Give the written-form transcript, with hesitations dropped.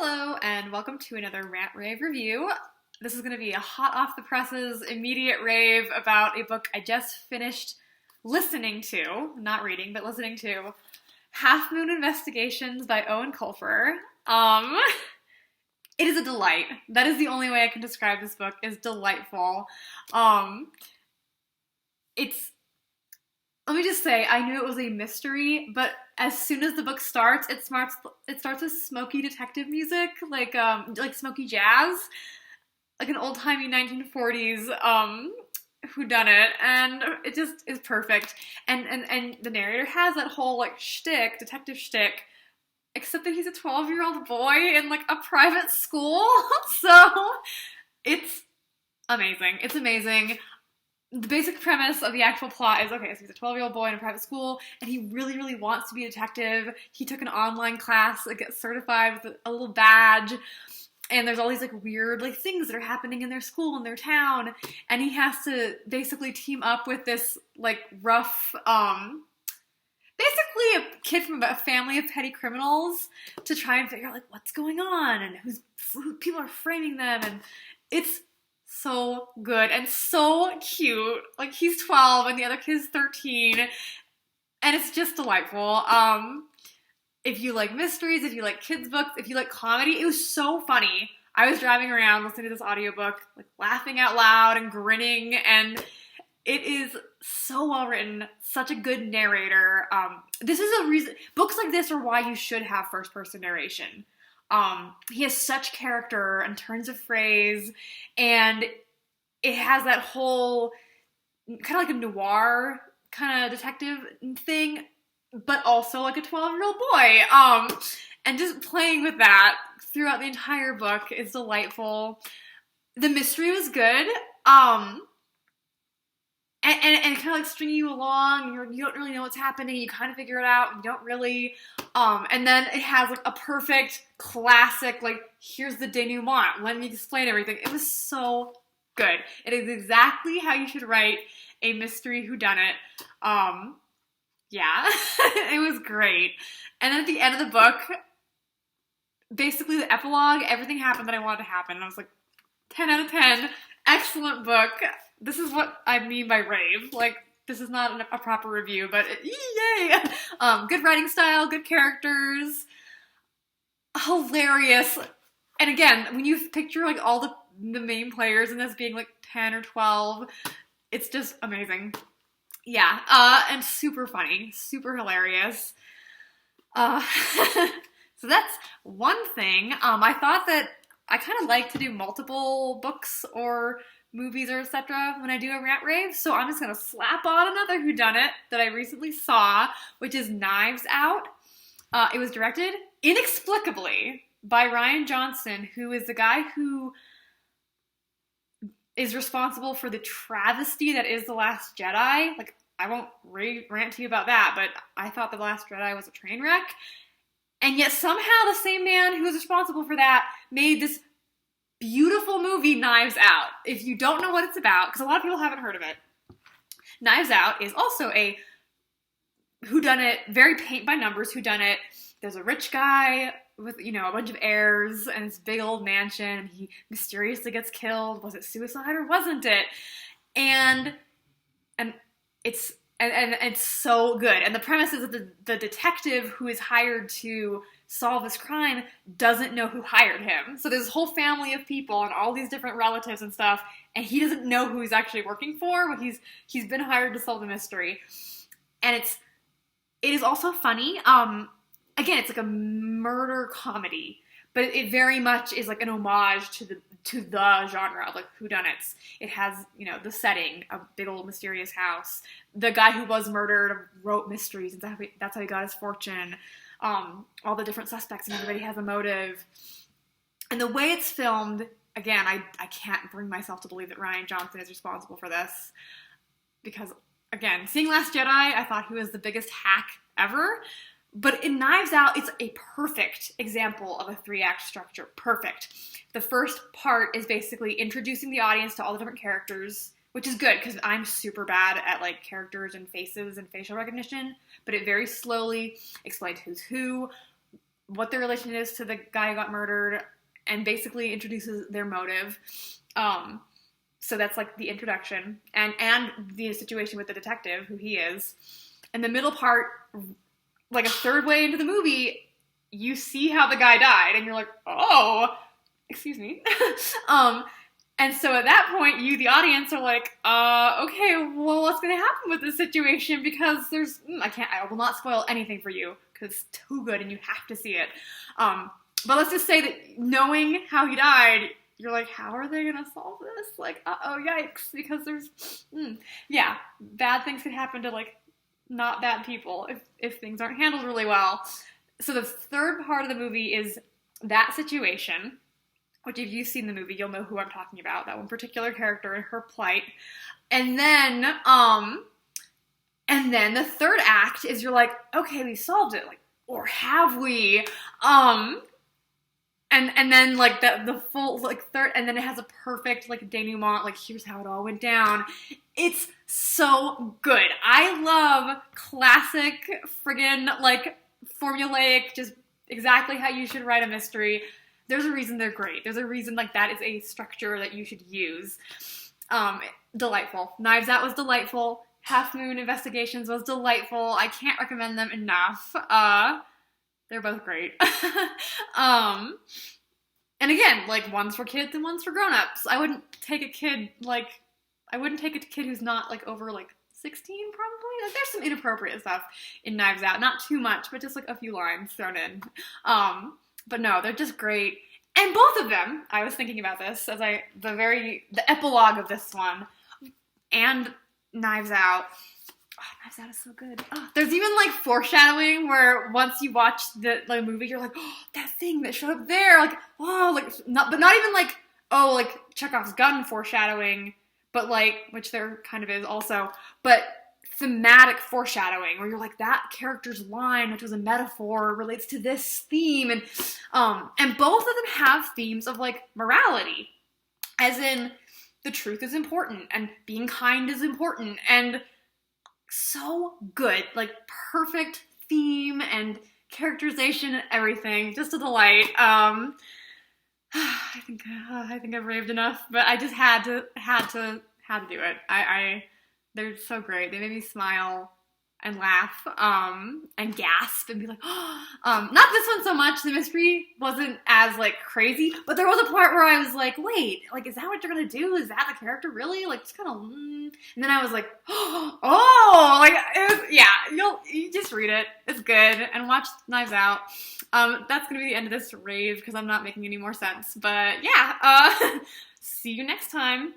Hello, and welcome to another Rant Rave review. This is going to be a hot off the presses, immediate rave about a book I just finished listening to, not reading, but listening to, Half Moon Investigations by Owen Colfer. It is a delight. That is the only way I can describe this book, is delightful. Let me just say, I knew it was a mystery, but as soon as the book starts, it starts with smoky detective music, like smoky jazz, like an old-timey 1940s whodunit, and it just is perfect. And the narrator has that whole detective shtick, except that he's a 12-year-old boy in a private school, so it's amazing. It's amazing. The basic premise of the actual plot is, okay, so he's a 12-year-old boy in a private school, and he really, really wants to be a detective. He took an online class that gets certified with a little badge, and there's all these, weird, things that are happening in their school, in their town, and he has to basically team up with this, rough, basically a kid from a family of petty criminals to try and figure out, what's going on, and who people are framing them, and it's so good and so cute. He's 12 and the other kid's 13, and it's just delightful. If you like mysteries, if you like kids books, if you like comedy, it was so funny. I was driving around listening to this audiobook, laughing out loud and grinning, and it is so well written, such a good narrator. This is a reason, books like this are why you should have first person narration. He has such character and turns of phrase, and it has that whole kind of a noir kind of detective thing, but also a 12-year-old boy. And just playing with that throughout the entire book is delightful. The mystery was good. And kind of stringing you along, and you don't really know what's happening, you kind of figure it out, and you don't really, and then it has, a perfect, classic, here's the denouement, let me explain everything. It was so good. It is exactly how you should write a mystery whodunit. Yeah, it was great. And then at the end of the book, basically the epilogue, everything happened that I wanted to happen, and I was 10 out of 10, excellent book. This is what I mean by rave. This is not a proper review, but yay! Good writing style, good characters, hilarious. And again, when you picture all the main players in this being 10 or 12, it's just amazing. Yeah, and super funny, super hilarious. So that's one thing. I thought that I kind of like to do multiple books or movies or etc. when I do a rant rave, so I'm just gonna slap on another whodunit that I recently saw, which is Knives Out. It was directed inexplicably by Rian Johnson, who is the guy who is responsible for the travesty that is The Last Jedi. I won't rant to you about that, but I thought The Last Jedi was a train wreck, and yet somehow the same man who was responsible for that made this beautiful movie, Knives Out. If you don't know what it's about, because a lot of people haven't heard of it, Knives Out is also a whodunit, very paint-by-numbers whodunit. There's a rich guy with, a bunch of heirs and this big old mansion, and he mysteriously gets killed. Was it suicide or wasn't it? And it's so good. And the premise is that the detective who is hired to solve this crime doesn't know who hired him. So there's this whole family of people and all these different relatives and stuff, and he doesn't know who he's actually working for, but he's been hired to solve the mystery. And it is also funny. Again, it's a murder comedy, but it very much is an homage to the genre of whodunits. It has, the setting, a big old mysterious house. The guy who was murdered wrote mysteries, and that's how he got his fortune. All the different suspects, and everybody has a motive. And the way it's filmed, again, I can't bring myself to believe that Rian Johnson is responsible for this. Because, again, seeing Last Jedi, I thought he was the biggest hack ever. But in Knives Out, it's a perfect example of a 3-act structure. Perfect. The first part is basically introducing the audience to all the different characters, which is good because I'm super bad at characters and faces and facial recognition, but it very slowly explains who's who, what their relation is to the guy who got murdered, and basically introduces their motive. So that's like the introduction, and the situation with the detective, who he is. And the middle part, like a third way into the movie, you see how the guy died, and you're like, oh, excuse me. And so at that point, you, the audience, are like, okay, well, what's going to happen with this situation? Because I will not spoil anything for you, because it's too good and you have to see it. But let's just say that knowing how he died, you're like, how are they going to solve this? Like, uh-oh, yikes, because bad things can happen to, like, not bad people if things aren't handled really well. So the third part of the movie is that situation, which if you've seen the movie, you'll know who I'm talking about, that one particular character and her plight. And then the third act is you're like, okay, we solved it, like, or have we? And then, like, the full, like, third, and then it has a perfect, like, denouement, like, here's how it all went down. It's so good. I love classic friggin', like, formulaic, just exactly how you should write a mystery. There's a reason they're great. There's a reason, like, that is a structure that you should use. Delightful. Knives Out was delightful. Half Moon Investigations was delightful. I can't recommend them enough. They're both great. And again, like, one's for kids and one's for grown-ups. I wouldn't take a kid who's not, like, over, like, 16, probably. Like, there's some inappropriate stuff in Knives Out. Not too much, but just, like, a few lines thrown in. But no, they're just great. And both of them, I was thinking about this as the epilogue of this one, and Knives Out. Oh, Knives Out is so good. Oh, there's even, like, foreshadowing where once you watch the movie, you're like, oh, that thing that showed up there, like, oh, like, not even like, oh, like, Chekhov's gun foreshadowing, but, like, which there kind of is also, but thematic foreshadowing, where you're like, that character's line, which was a metaphor, relates to this theme, and both of them have themes of, like, morality, as in, the truth is important, and being kind is important, and so good, like, perfect theme and characterization and everything, just a delight. I think I've raved enough, but I just had to do it. They're so great. They made me smile and laugh, and gasp and be like, not this one so much. The mystery wasn't as, like, crazy, but there was a part where I was like, wait, like, is that what you're gonna do? Is that the character really? Like, just kind of, and then I was like, oh, like, you just read it. It's good, and watch Knives Out. That's gonna be the end of this rave, because I'm not making any more sense, but yeah, see you next time.